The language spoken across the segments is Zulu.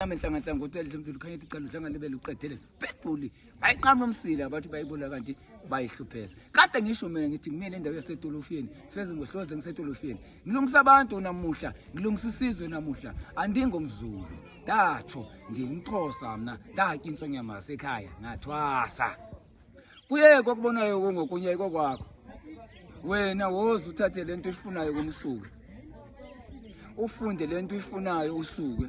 iqhame enhlanganhlanga hotel semthulu khanye icala udlanga lebele uqedele bedbully bayiqama umsila abathi bayibona kanti bayihlupheza kade ngisho mina ngithi kumele endawo yasetolofeni feze ngohloze ngisetolofeni ngilungisa abantu namuhla ngilungisa isizwe namuhla andingomzulu datho ngimxhosa mina daki insonyama sekhaya ngathwasa kuye kokubonayo ngokunye kokwakho wena woza uthathe lento ifunayo kumsuke ufunde lento ifunayo usuke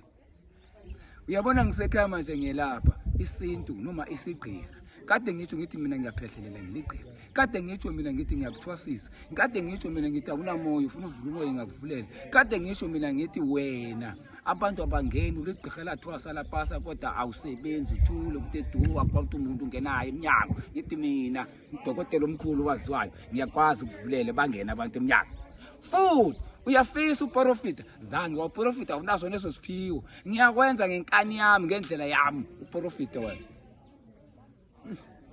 uyabona ngisekhaya manje ngiyelapha isintu noma isigqira kade ngitsho ngithi mina ngiyaphehlelela ngiligqira kade ngitsho mina ngithi ngiyakuthwasisa kade ngitsho mina ngithi awunamoya ufuna uvula umoya ngakuvulela kade ngisho mina ngithi wena abantu abangeni uligqira lathwasa lapasa kodwa awusebenzi uthule kutedu akwathi umuntu ungenayo eminyango ngithi mina udokotela omkhulu waziwayo ngiyakwazi ukuvulela bangena abantu eminyango futhi uyafisa uprofita zange waprofita unazo neso siphiwo ngiyakwenza ngenkani yami ngendlela yami uprofita wena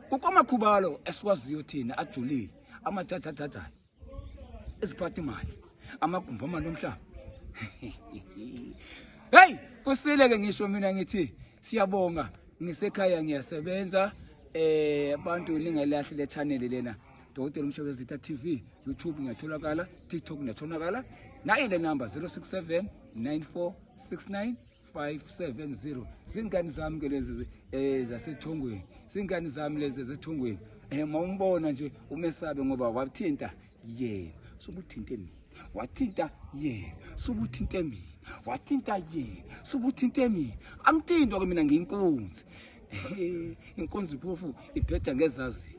kukwamakhubalo esiwaziyo thina ajulile amajajajaja eziphatha imali amagumba amanomhlaba hey kusile ke ngisho mina ngithi siyabonga ngisekhaya ngiyasebenza abantu ningalahli le channel lena Dokotela Mshobezitha TV YouTube ngiyatholakala TikTok ngiyatholakala nayi le number 067 9469 570 zingane zami ke lezi zasethongweni zingane zami lezi zasethongweni mawumbona nje umesabe ngoba wathinta yena subuthinte mina wathinta yena subuthinte mina wathinta yena subuthinte mina amthindo ke mina ngiyinkunzi inkunzi phofu iphetha ngezazi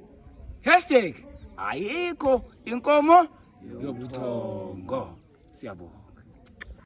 #ayikho inkomo yobuthongo siyabonga